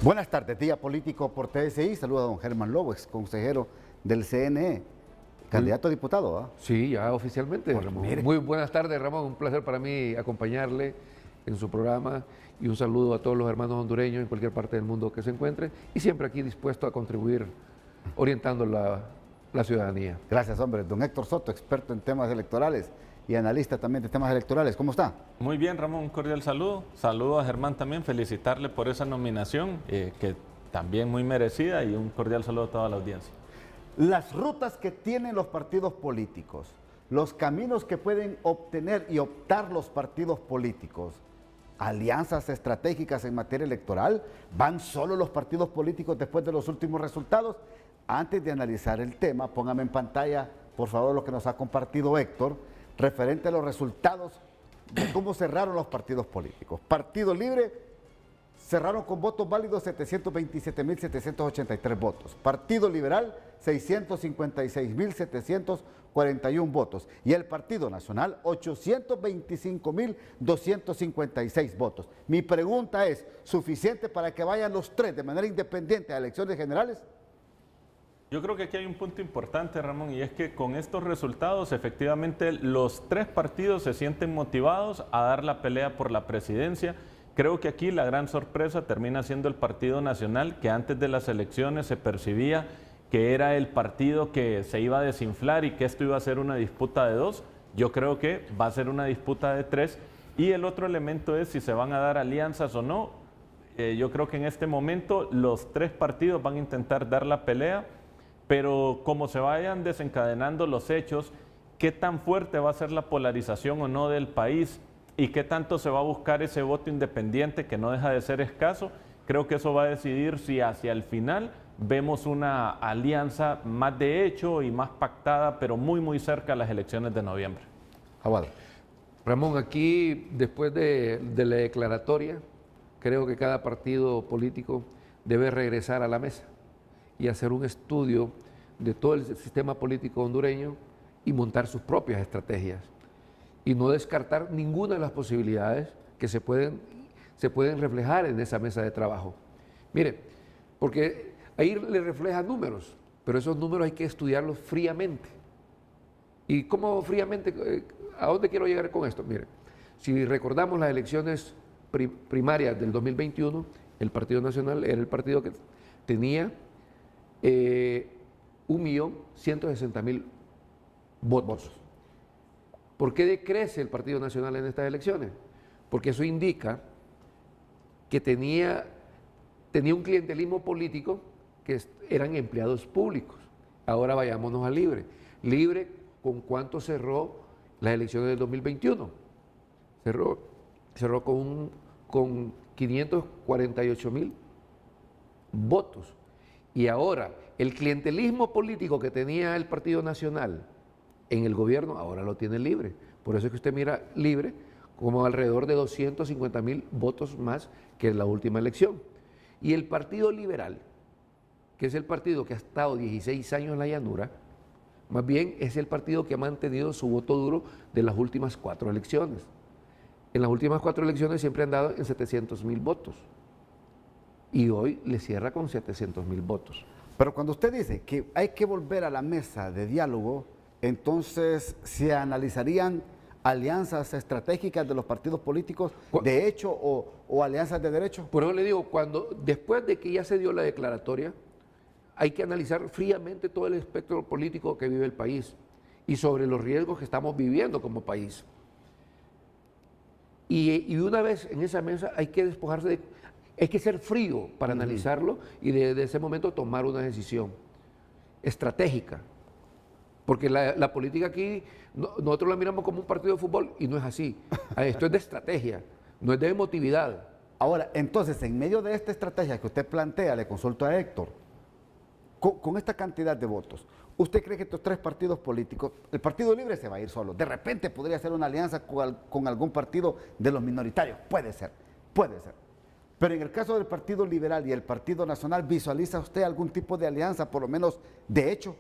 Buenas tardes, Día Político por TSI. Saluda a don Germán Lobo, ex consejero del CNE, candidato a diputado. ¿Ah? Sí, ya oficialmente, Ramón. Mire. Muy buenas tardes, Ramón. Un placer para mí acompañarle en su programa y un saludo a todos los hermanos hondureños en cualquier parte del mundo que se encuentren y siempre aquí dispuesto a contribuir orientando la ciudadanía. Gracias, hombre. Don Héctor Soto, experto en temas electorales y analista también de temas electorales. ¿Cómo está? Muy bien, Ramón, un cordial saludo. Saludo a Germán también, felicitarle por esa nominación, que también muy merecida, y un cordial saludo a toda la audiencia. Las rutas que tienen los partidos políticos, los caminos que pueden obtener y optar los partidos políticos, alianzas estratégicas en materia electoral, ¿van solo los partidos políticos después de los últimos resultados? Antes de analizar el tema, póngame en pantalla, por favor, lo que nos ha compartido Héctor, referente a los resultados de cómo cerraron los partidos políticos. Partido Libre cerraron con votos válidos 727.783 votos. Partido Liberal 656.741 votos. Y el Partido Nacional 825.256 votos. Mi pregunta es, ¿suficiente para que vayan los tres de manera independiente a elecciones generales? Yo creo que aquí hay un punto importante, Ramón, y es que con estos resultados, efectivamente, los tres partidos se sienten motivados a dar la pelea por la presidencia. Creo que aquí la gran sorpresa termina siendo el Partido Nacional, que antes de las elecciones se percibía que era el partido que se iba a desinflar y que esto iba a ser una disputa de dos. Yo creo que va a ser una disputa de tres. Y el otro elemento es si se van a dar alianzas o no. Yo creo que en este momento los tres partidos van a intentar dar la pelea, pero como se vayan desencadenando los hechos, qué tan fuerte va a ser la polarización o no del país y qué tanto se va a buscar ese voto independiente que no deja de ser escaso, creo que eso va a decidir si hacia el final vemos una alianza más de hecho y más pactada, pero muy cerca a las elecciones de noviembre. Aguado. Ramón, aquí después de la declaratoria, creo que cada partido político debe regresar a la mesa y hacer un estudio de todo el sistema político hondureño y montar sus propias estrategias y no descartar ninguna de las posibilidades que se pueden reflejar en esa mesa de trabajo. Mire, porque ahí le refleja números, pero esos números hay que estudiarlos fríamente. ¿Y cómo fríamente? ¿A dónde quiero llegar con esto? Mire, si recordamos las elecciones primarias del 2021, el Partido Nacional era el partido que tenía 1.160.000 votos. ¿Por qué decrece el Partido Nacional en estas elecciones? Porque eso indica que tenía un clientelismo político que eran empleados públicos. Ahora vayámonos a Libre. Libre, ¿con cuánto cerró las elecciones del 2021? Cerró con 548.000 votos. Y ahora, el clientelismo político que tenía el Partido Nacional en el gobierno, ahora lo tiene Libre. Por eso es que usted mira Libre como alrededor de 250.000 votos más que en la última elección. Y el Partido Liberal, que es el partido que ha estado 16 años en la llanura, más bien es el partido que ha mantenido su voto duro de las últimas 4 elecciones. En las últimas 4 elecciones siempre han dado en 700.000 votos. Y hoy le cierra con 700.000 votos. Pero cuando usted dice que hay que volver a la mesa de diálogo, entonces se analizarían alianzas estratégicas de los partidos políticos de hecho o alianzas de derecho. Por eso le digo, después de que ya se dio la declaratoria, hay que analizar fríamente todo el espectro político que vive el país y sobre los riesgos que estamos viviendo como país. Y una vez en esa mesa hay que despojarse hay que ser frío para analizarlo y de ese momento tomar una decisión estratégica. Porque la política aquí, nosotros la miramos como un partido de fútbol y no es así. Esto es de estrategia, no es de emotividad. Ahora, entonces, en medio de esta estrategia que usted plantea, le consulto a Héctor, con esta cantidad de votos, ¿usted cree que estos tres partidos políticos, el Partido Libre se va a ir solo? De repente podría hacer una alianza con algún partido de los minoritarios. Puede ser, puede ser. Pero en el caso del Partido Liberal y el Partido Nacional, ¿visualiza usted algún tipo de alianza, por lo menos de hecho?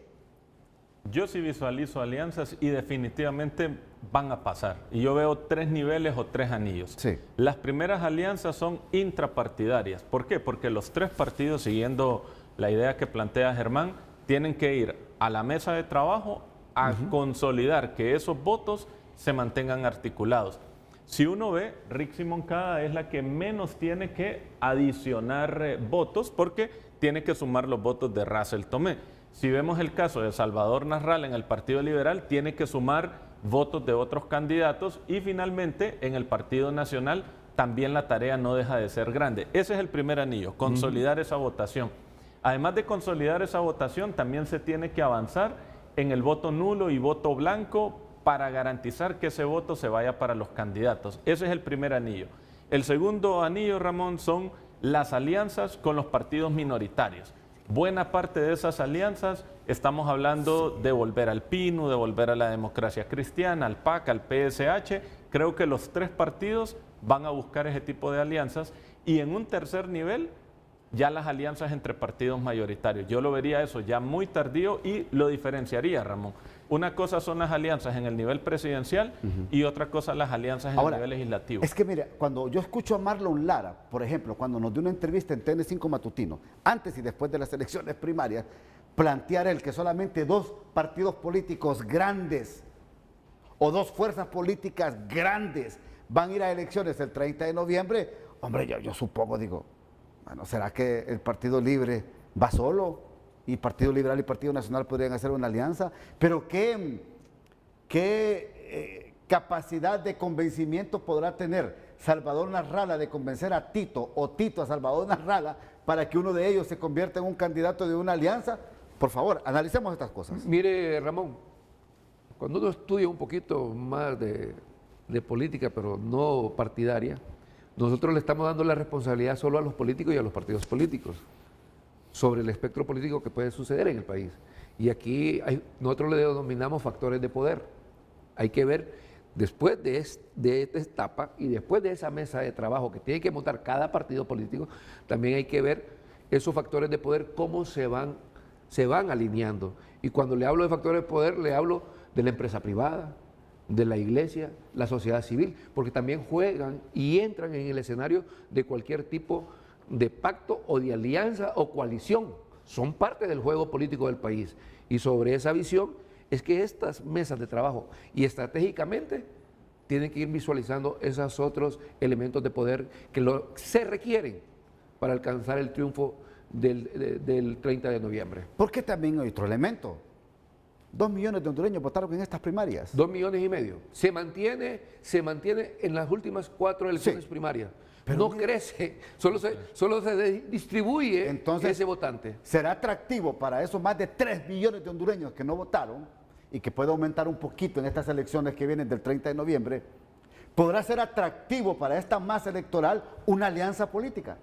Yo sí visualizo alianzas y definitivamente van a pasar. Y yo veo 3 niveles o 3 anillos. Sí. Las primeras alianzas son intrapartidarias. ¿Por qué? Porque los 3 partidos, siguiendo la idea que plantea Germán, tienen que ir a la mesa de trabajo a consolidar que esos votos se mantengan articulados. Si uno ve, Rixi Moncada es la que menos tiene que adicionar votos porque tiene que sumar los votos de Russell Tomé. Si vemos el caso de Salvador Nasralla en el Partido Liberal, tiene que sumar votos de otros candidatos y finalmente en el Partido Nacional también la tarea no deja de ser grande. Ese es el primer anillo, consolidar esa votación. Además de consolidar esa votación, también se tiene que avanzar en el voto nulo y voto blanco para garantizar que ese voto se vaya para los candidatos. Ese es el primer anillo. El segundo anillo, Ramón, son las alianzas con los partidos minoritarios. Buena parte de esas alianzas, estamos hablando de volver al PINU, de volver a la Democracia Cristiana, al PAC, al PSH. Creo que los 3 partidos van a buscar ese tipo de alianzas. Y en un tercer nivel, ya las alianzas entre partidos mayoritarios. Yo lo vería eso ya muy tardío y lo diferenciaría, Ramón. Una cosa son las alianzas en el nivel presidencial y otra cosa las alianzas en el nivel legislativo. Es que mira, cuando yo escucho a Marlon Lara, por ejemplo, cuando nos dio una entrevista en TN5 Matutino, antes y después de las elecciones primarias, plantear él que solamente 2 partidos políticos grandes o 2 fuerzas políticas grandes van a ir a elecciones el 30 de noviembre, hombre, yo supongo, digo, bueno, ¿será que el Partido Libre va solo? Y Partido Liberal y Partido Nacional podrían hacer una alianza. Pero ¿qué capacidad de convencimiento podrá tener Salvador Nasralla de convencer a Tito o Tito a Salvador Nasralla para que uno de ellos se convierta en un candidato de una alianza? Por favor, analicemos estas cosas. Mire, Ramón, cuando uno estudia un poquito más de política, pero no partidaria, nosotros le estamos dando la responsabilidad solo a los políticos y a los partidos políticos sobre el espectro político que puede suceder en el país. Y aquí nosotros le denominamos factores de poder. Hay que ver, después de esta etapa y después de esa mesa de trabajo que tiene que montar cada partido político, también hay que ver esos factores de poder, cómo se van alineando. Y cuando le hablo de factores de poder, le hablo de la empresa privada, de la iglesia, la sociedad civil, porque también juegan y entran en el escenario de cualquier tipo de pacto o de alianza o coalición. Son parte del juego político del país. Y sobre esa visión es que estas mesas de trabajo y estratégicamente tienen que ir visualizando esos otros elementos de poder que se requieren para alcanzar el triunfo del 30 de noviembre. Porque también hay otro elemento. 2 millones de hondureños votaron en estas primarias. 2,5 millones. Se mantiene en las últimas 4 elecciones primarias. Pero no crece, solo se distribuye entonces, ese votante. ¿Será atractivo para esos más de 3 millones de hondureños que no votaron y que puede aumentar un poquito en estas elecciones que vienen del 30 de noviembre? ¿Podrá ser atractivo para esta masa electoral una alianza política?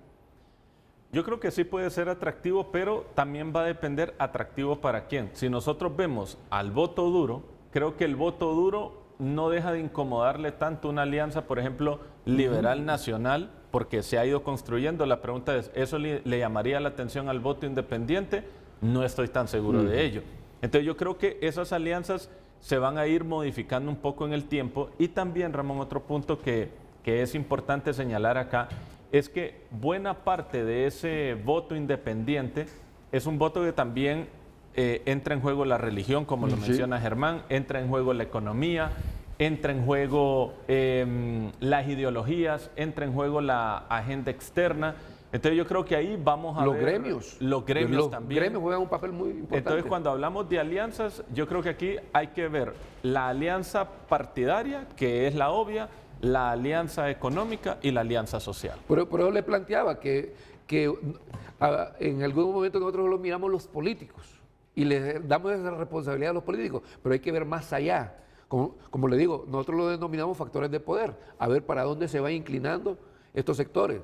Yo creo que sí puede ser atractivo, pero también va a depender atractivo para quién. Si nosotros vemos al voto duro, creo que el voto duro no deja de incomodarle tanto una alianza, por ejemplo, liberal nacional, porque se ha ido construyendo. La pregunta es, ¿eso le llamaría la atención al voto independiente? No estoy tan seguro de ello. Entonces yo creo que esas alianzas se van a ir modificando un poco en el tiempo. Y también, Ramón, otro punto que es importante señalar acá, es que buena parte de ese voto independiente es un voto que también entra en juego la religión, como lo menciona Germán, entra en juego la economía, entra en juego las ideologías, entra en juego la agenda externa. Entonces yo creo que ahí vamos a ver... Los gremios también. Los gremios juegan un papel muy importante. Entonces cuando hablamos de alianzas, yo creo que aquí hay que ver la alianza partidaria, que es la obvia, la alianza económica y la alianza social. Pero le planteaba que en algún momento nosotros lo miramos los políticos y le damos esa responsabilidad a los políticos, pero hay que ver más allá. Como le digo, nosotros lo denominamos factores de poder, a ver para dónde se van inclinando estos sectores.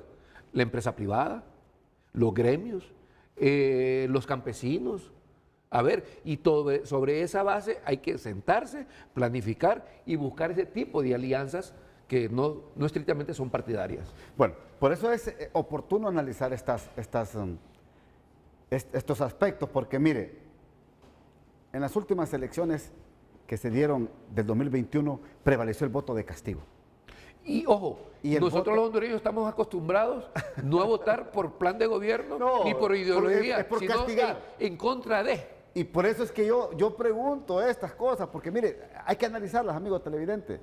La empresa privada, los gremios, los campesinos. A ver, y sobre esa base hay que sentarse, planificar y buscar ese tipo de alianzas que no estrictamente son partidarias. Bueno, por eso es oportuno analizar estos aspectos, porque mire, en las últimas elecciones que se dieron del 2021 prevaleció el voto de castigo. Y ojo, Y el nosotros voto- los hondureños estamos acostumbrados no a votar por plan de gobierno No, ni por ideología, es por sino castigar. en contra de. Y por eso es que yo pregunto estas cosas, porque mire, hay que analizarlas, amigos televidentes.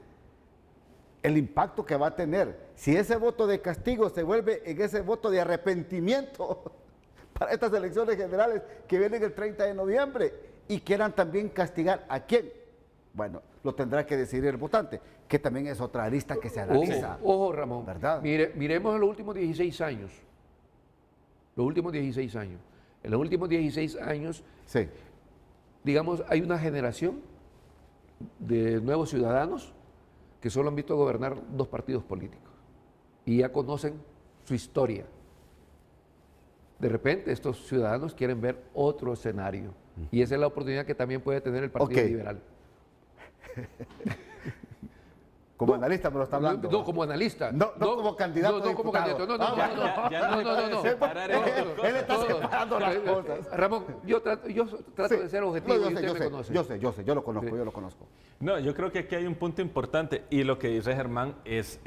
El impacto que va a tener, si ese voto de castigo se vuelve en ese voto de arrepentimiento para estas elecciones generales que vienen el 30 de noviembre y quieran también castigar a quién. Bueno, lo tendrá que decidir el votante, que también es otra arista que se analiza. Ojo, Ramón. ¿Verdad? Miremos en los últimos 16 años. Los últimos 16 años. En los últimos 16 años, Sí. digamos, hay una generación de nuevos ciudadanos que solo han visto gobernar dos partidos políticos y ya conocen su historia. De repente estos ciudadanos quieren ver otro escenario y esa es la oportunidad que también puede tener el Partido Ok. Liberal. Como analista me lo está hablando. No, como analista. No como candidato a No, como diputado. candidato. No, no. Él está separando las cosas. Ramón, yo trato Sí. de ser objetivo No, y usted me conoce. yo sé, yo lo conozco. No, yo creo que aquí hay un punto importante y lo que dice Germán es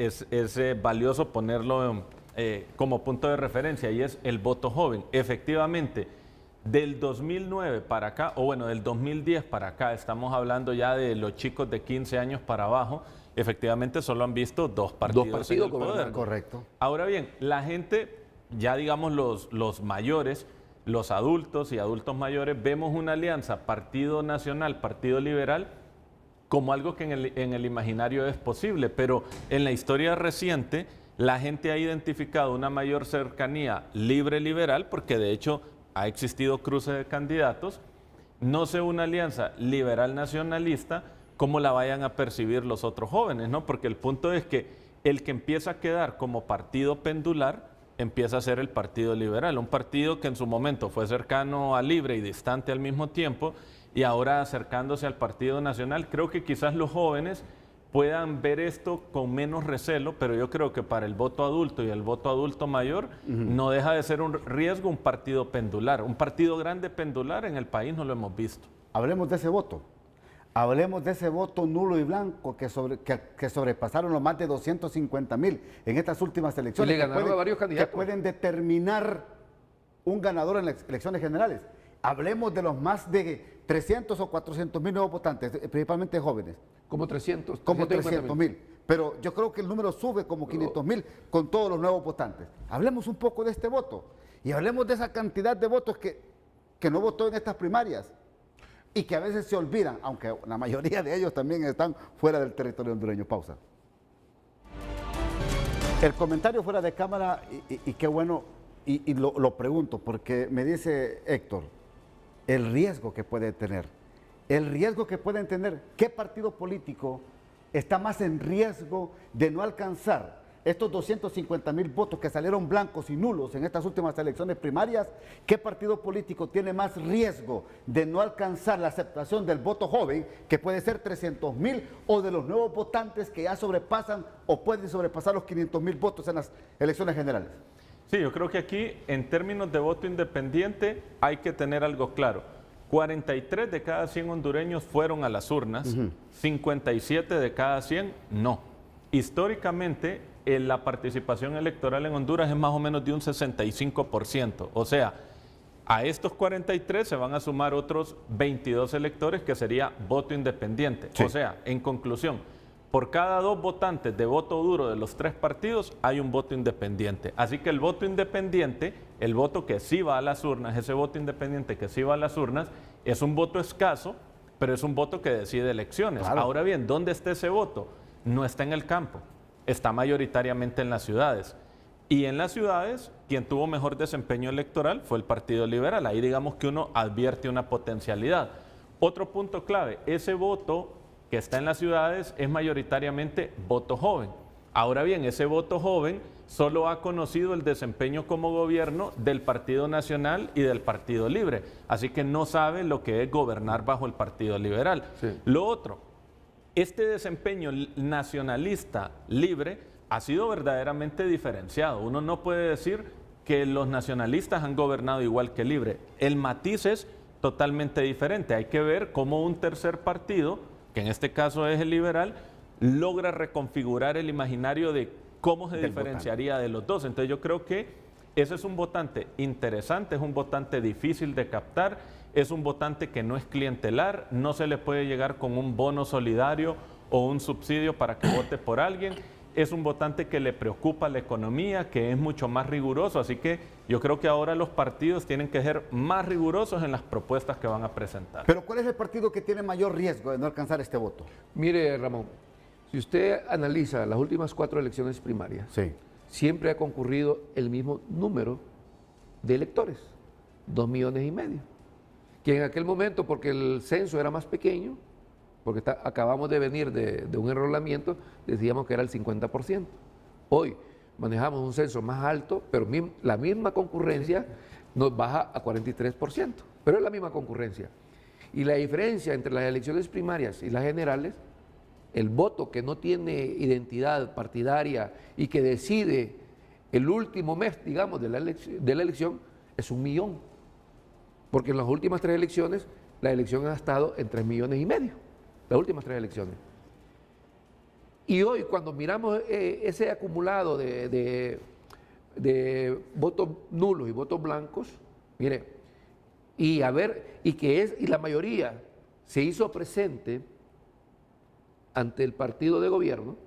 valioso ponerlo como punto de referencia y es el voto joven. Efectivamente, del 2009 para acá, o bueno, del 2010 para acá, estamos hablando ya de los chicos de 15 años para abajo, efectivamente solo han visto dos partidos en el poder. gobernando. Correcto. Ahora bien, la gente, ya digamos los mayores, los adultos y adultos mayores, vemos una alianza Partido Nacional, Partido Liberal, como algo que en el imaginario es posible, pero en la historia reciente la gente ha identificado una mayor cercanía libre-liberal, porque de hecho ha existido cruce de candidatos, no sé una alianza liberal-nacionalista, cómo la vayan a percibir los otros jóvenes, ¿no? Porque el punto es que el que empieza a quedar como partido pendular empieza a ser el Partido Liberal, un partido que en su momento fue cercano a Libre y distante al mismo tiempo, y ahora acercándose al Partido Nacional. Creo que quizás los jóvenes puedan ver esto con menos recelo, pero yo creo que para el voto adulto y el voto adulto mayor no deja de ser un riesgo un partido pendular. Un partido grande pendular en el país no lo hemos visto. Hablemos de ese voto. Hablemos de ese voto nulo y blanco que sobrepasaron los más de 250,000 en estas últimas elecciones. Y le ganaron a varios candidatos. Que pueden determinar un ganador en las elecciones generales. Hablemos de los más de 300 o 400,000 nuevos votantes, principalmente jóvenes. Como 300. Como 350,000. 300,000. Pero yo creo que el número sube como 500,000 con todos los nuevos votantes. Hablemos un poco de este voto. Y hablemos de esa cantidad de votos que no votó en estas primarias. Y que a veces se olvidan, aunque la mayoría de ellos también están fuera del territorio hondureño. Pausa. El comentario fuera de cámara, y qué bueno, y lo pregunto, porque me dice Héctor, el riesgo que puede tener. El riesgo que pueden tener, ¿qué partido político está más en riesgo de no alcanzar estos 250,000 votos que salieron blancos y nulos en estas últimas elecciones primarias? ¿Qué partido político tiene más riesgo de no alcanzar la aceptación del voto joven, que puede ser 300,000, o de los nuevos votantes que ya sobrepasan o pueden sobrepasar los 500,000 votos en las elecciones generales? Sí, yo creo que aquí, en términos de voto independiente, hay que tener algo claro. 43 de cada 100 hondureños fueron a las urnas, 57 de cada 100 no. Históricamente, la participación electoral en Honduras es más o menos de un 65%. O sea, a estos 43 se van a sumar otros 22 electores, que sería voto independiente. Sí. O sea, en conclusión, por cada 2 votantes de voto duro de los 3 partidos, hay un voto independiente. Así que el voto independiente, el voto que sí va a las urnas, ese voto independiente que sí va a las urnas, es un voto escaso, pero es un voto que decide elecciones. Claro. Ahora bien, ¿dónde está ese voto? No está en el campo, está mayoritariamente en las ciudades. Y en las ciudades, quien tuvo mejor desempeño electoral fue el Partido Liberal. Ahí digamos que uno advierte una potencialidad. Otro punto clave, ese voto que está en las ciudades es mayoritariamente voto joven. Ahora bien, ese voto joven solo ha conocido el desempeño como gobierno del Partido Nacional y del Partido Libre, así que no sabe lo que es gobernar bajo el Partido Liberal. Sí. Lo otro, este desempeño nacionalista libre ha sido verdaderamente diferenciado. Uno no puede decir que los nacionalistas han gobernado igual que Libre. El matiz es totalmente diferente. Hay que ver cómo un tercer partido, que en este caso es el liberal, logra reconfigurar el imaginario de cómo se diferenciaría de los dos. Entonces yo creo que ese es un votante interesante, es un votante difícil de captar, es un votante que no es clientelar, no se le puede llegar con un bono solidario o un subsidio para que vote por alguien. Es un votante que le preocupa la economía, que es mucho más riguroso, así que yo creo que ahora los partidos tienen que ser más rigurosos en las propuestas que van a presentar. Pero ¿cuál es el partido que tiene mayor riesgo de no alcanzar este voto? Mire, Ramón, si usted analiza las últimas 4 elecciones primarias, Sí. siempre ha concurrido el mismo número de electores, 2,5 millones, que en aquel momento, porque el censo era más pequeño, porque acabamos de venir de un enrolamiento, decíamos que era el 50%. Hoy manejamos un censo más alto, pero la misma concurrencia nos baja a 43%, pero es la misma concurrencia. Y la diferencia entre las elecciones primarias y las generales, el voto que no tiene identidad partidaria y que decide el último mes, digamos, de la elección, es 1 millón. Porque en las últimas 3 elecciones, la elección ha estado en 3,5 millones. Las últimas 3 elecciones. Y hoy, cuando miramos ese acumulado de votos nulos y votos blancos, mire, y la mayoría se hizo presente ante el partido de gobierno,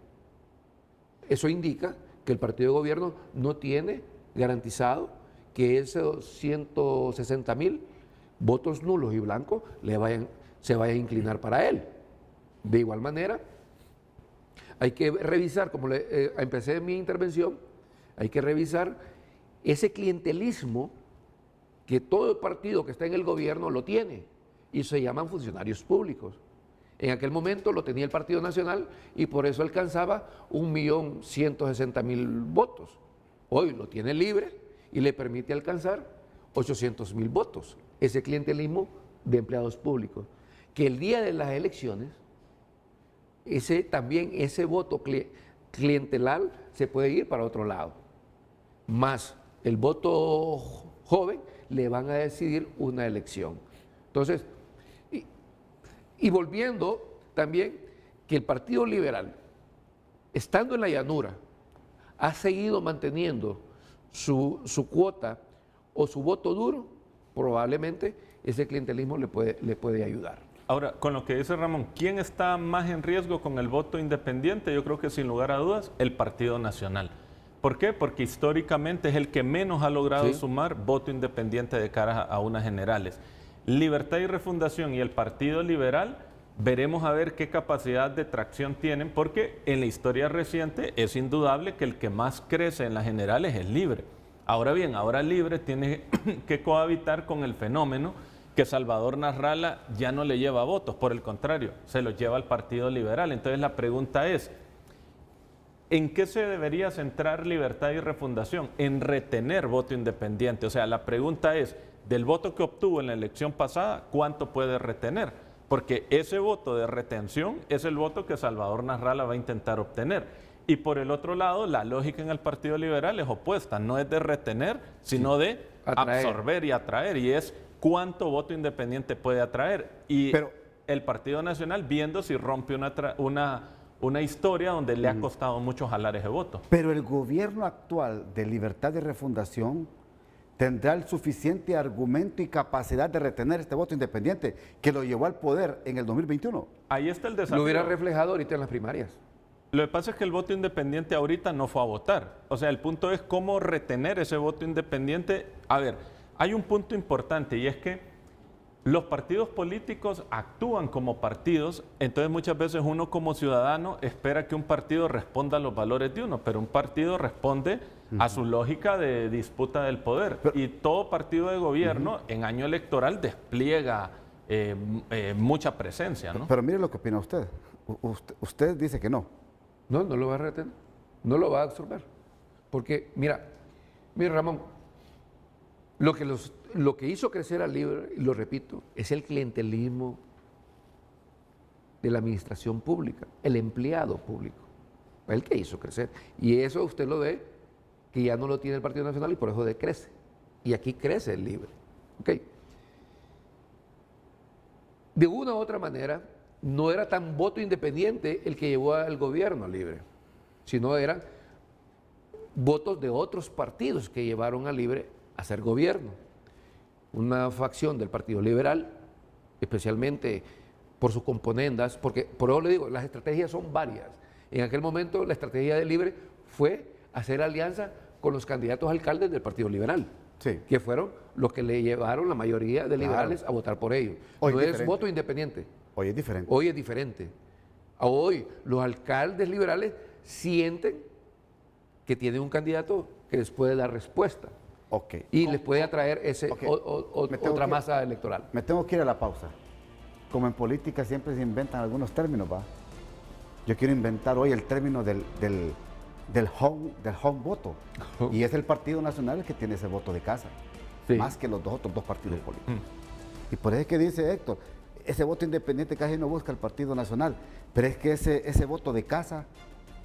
eso indica que el partido de gobierno no tiene garantizado que esos 160,000 votos nulos y blancos se vayan a inclinar para él. De igual manera, hay que revisar, como empecé mi intervención, hay que revisar ese clientelismo que todo partido que está en el gobierno lo tiene, y se llaman funcionarios públicos. En aquel momento lo tenía el Partido Nacional y por eso alcanzaba 1,160,000 votos. Hoy lo tiene libre y le permite alcanzar 800,000 votos. Ese clientelismo de empleados públicos, que el día de las elecciones, ese voto clientelar se puede ir para otro lado. Más el voto joven le van a decidir una elección. Entonces, y volviendo también que el Partido Liberal, estando en la llanura, ha seguido manteniendo su cuota o su voto duro, probablemente ese clientelismo le puede ayudar. Ahora, con lo que dice Ramón, ¿quién está más en riesgo con el voto independiente? Yo creo que sin lugar a dudas, el Partido Nacional. ¿Por qué? Porque históricamente es el que menos ha logrado sumar voto independiente de cara a unas generales. Libertad y Refundación y el Partido Liberal, veremos a ver qué capacidad de tracción tienen, porque en la historia reciente es indudable que el que más crece en las generales es Libre. Ahora bien, ahora Libre tiene que cohabitar con el fenómeno que Salvador Nasralla ya no le lleva votos, por el contrario, se los lleva al Partido Liberal. Entonces la pregunta es, ¿en qué se debería centrar Libertad y Refundación? En retener voto independiente. O sea, la pregunta es, del voto que obtuvo en la elección pasada, ¿cuánto puede retener? Porque ese voto de retención es el voto que Salvador Nasralla va a intentar obtener. Y por el otro lado, la lógica en el Partido Liberal es opuesta, no es de retener, sino de absorber y atraer, y es cuánto voto independiente puede atraer. Y el Partido Nacional viendo si rompe una historia donde le ha costado muchos jalares de voto. Pero el gobierno actual de Libertad y Refundación tendrá el suficiente argumento y capacidad de retener este voto independiente que lo llevó al poder en el 2021. Ahí está el desafío. Lo hubiera reflejado ahorita en las primarias. Lo que pasa es que el voto independiente ahorita no fue a votar. O sea, el punto es cómo retener ese voto independiente. A ver, hay un punto importante y es que los partidos políticos actúan como partidos, entonces muchas veces uno como ciudadano espera que un partido responda a los valores de uno, pero un partido responde a su lógica de disputa del poder. Y todo partido de gobierno en año electoral despliega mucha presencia, ¿no? Pero mire lo que opina usted. Usted dice que no. No lo va a retener, no lo va a absorber. Porque, mira Ramón, lo que hizo crecer al Libre, y lo repito, es el clientelismo de la administración pública, el empleado público, el que hizo crecer. Y eso usted lo ve, que ya no lo tiene el Partido Nacional y por eso decrece. Y aquí crece el Libre. ¿Okay? de una u otra manera, no era tan voto independiente el que llevó al gobierno Libre, sino eran votos de otros partidos que llevaron a Libre a ser gobierno. Una facción del Partido Liberal, especialmente por sus componendas, porque por eso le digo, las estrategias son varias. En aquel momento la estrategia de Libre fue hacer alianza con los candidatos a alcaldes del Partido Liberal, Sí. que fueron los que le llevaron la mayoría de liberales a votar por ellos. Hoy no es es diferente. voto independiente. Hoy es diferente. Hoy es diferente. Hoy los alcaldes liberales sienten que tienen un candidato que les puede dar respuesta Ok. y les puede atraer ese, Ok. Me tengo otra que- masa electoral. Me tengo que ir a la pausa. Como en política siempre se inventan algunos términos, ¿va? Yo quiero inventar hoy el término del home voto. Y es el Partido Nacional el que tiene ese voto de casa. Sí. Más que los otros dos partidos políticos. Y por eso es que dice Héctor, ese voto independiente casi no busca el Partido Nacional. Pero es que ese voto de casa,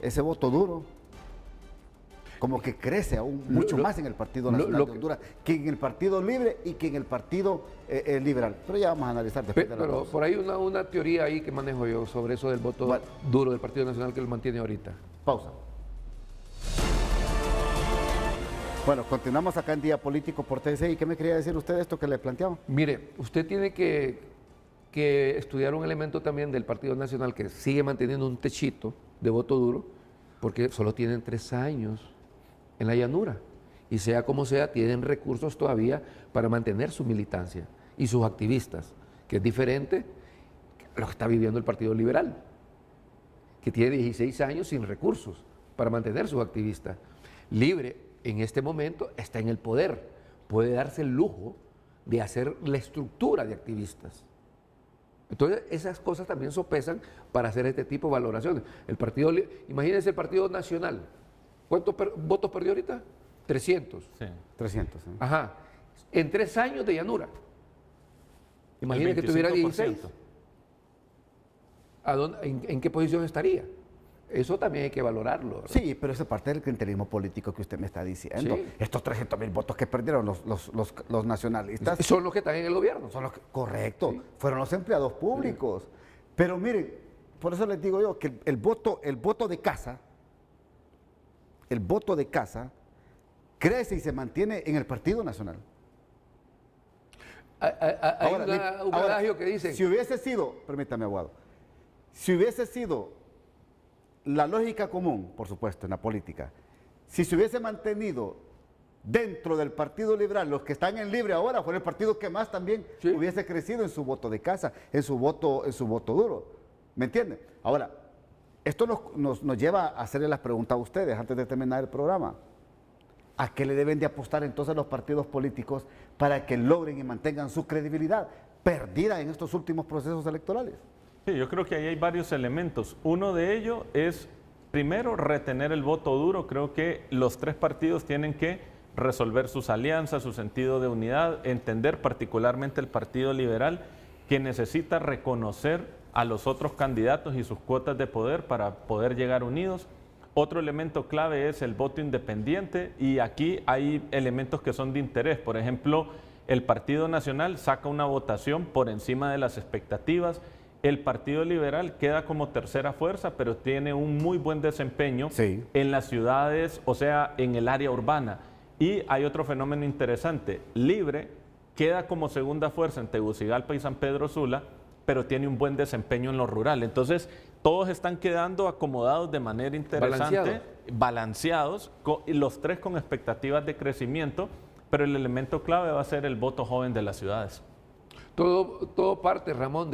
ese voto duro, como que crece aún mucho más en el Partido Nacional de Honduras que en el Partido Libre y que en el Partido Liberal. Pero ya vamos a analizar después de la Pero pausa. por ahí una teoría ahí que manejo yo sobre eso del voto Bueno. duro del Partido Nacional que lo mantiene ahorita. Pausa. Bueno, continuamos acá en Día Político por TC. ¿Y qué me quería decir usted de esto que le planteaba? Mire, usted tiene que estudiar un elemento también del Partido Nacional que sigue manteniendo un techito de voto duro, porque solo tienen 3 años en la llanura. Y sea como sea, tienen recursos todavía para mantener su militancia y sus activistas, que es diferente a lo que está viviendo el Partido Liberal, que tiene 16 años sin recursos para mantener sus activistas. Libre, en este momento, está en el poder, puede darse el lujo de hacer la estructura de activistas. Entonces, esas cosas también sopesan para hacer este tipo de valoraciones. Imagínense el Partido Nacional. ¿Cuántos votos perdió ahorita? 300. Sí. 300. ¿eh? Ajá. En 3 años de llanura. Imagínense que tuviera 16. 25%. ¿En qué posición estaría? Eso también hay que valorarlo, ¿verdad? Sí, pero eso es parte del clientelismo político que usted me está diciendo. Sí. Estos 300,000 votos que perdieron los nacionalistas. Son los que están en el gobierno. Son los correcto, fueron los empleados públicos. Pero miren, por eso les digo yo que el voto de casa, crece y se mantiene en el Partido Nacional. Hay Ahora, un adagio que dice... Si hubiese sido, permítame, abogado, si hubiese sido la lógica común, por supuesto, en la política, si se hubiese mantenido dentro del Partido Liberal, los que están en Libre ahora, fue el partido que más también Sí. hubiese crecido en su voto de casa, en su voto duro. ¿Me entiende? Ahora, esto nos lleva a hacerle las preguntas a ustedes antes de terminar el programa. ¿A qué le deben de apostar entonces los partidos políticos para que logren y mantengan su credibilidad perdida en estos últimos procesos electorales? Sí, yo creo que ahí hay varios elementos. Uno de ellos es, primero, retener el voto duro. Creo que los 3 partidos tienen que resolver sus alianzas, su sentido de unidad, entender particularmente el Partido Liberal que necesita reconocer a los otros candidatos y sus cuotas de poder para poder llegar unidos. Otro elemento clave es el voto independiente y aquí hay elementos que son de interés. Por ejemplo, el Partido Nacional saca una votación por encima de las expectativas. El Partido Liberal queda como tercera fuerza, pero tiene un muy buen desempeño Sí. en las ciudades, o sea, en el área urbana. Y hay otro fenómeno interesante. Libre queda como segunda fuerza en Tegucigalpa y San Pedro Sula, pero tiene un buen desempeño en lo rural. Entonces, todos están quedando acomodados de manera interesante, balanceados, y los 3 con expectativas de crecimiento, pero el elemento clave va a ser el voto joven de las ciudades. Todo parte, Ramón,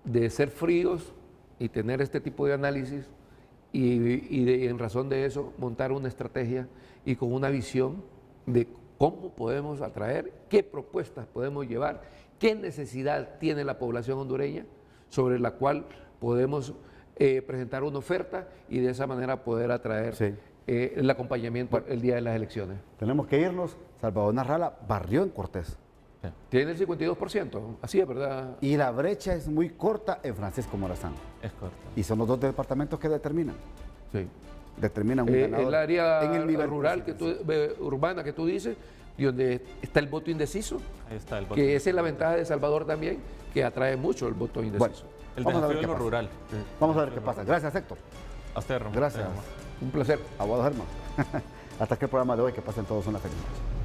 de ser fríos y tener este tipo de análisis y en razón de eso montar una estrategia y con una visión de cómo podemos atraer, qué propuestas podemos llevar, qué necesidad tiene la población hondureña sobre la cual podemos presentar una oferta y de esa manera poder atraer Sí. el acompañamiento el día de las elecciones. Tenemos que irnos. Salvador Narrala barrió en Cortés. Tiene el 52%, así es, ¿verdad? Y la brecha es muy corta en Francisco Morazán. Es correcto. Y son los 2 departamentos que determinan Sí. un ganador El área en el nivel rural, presidencial. urbana que tú dices, y donde está el voto indeciso, Ahí está el voto. que esa es la ventaja de Salvador también, que atrae mucho el voto indeciso. Bueno, El vamos a ver desafío de qué lo pasa. rural. Vamos a ver qué pasa. Gracias, Héctor. A usted, Ramón. Gracias. Un placer. Abogado Germán. Hasta aquí el programa de hoy. Que pasen todos una feliz noche.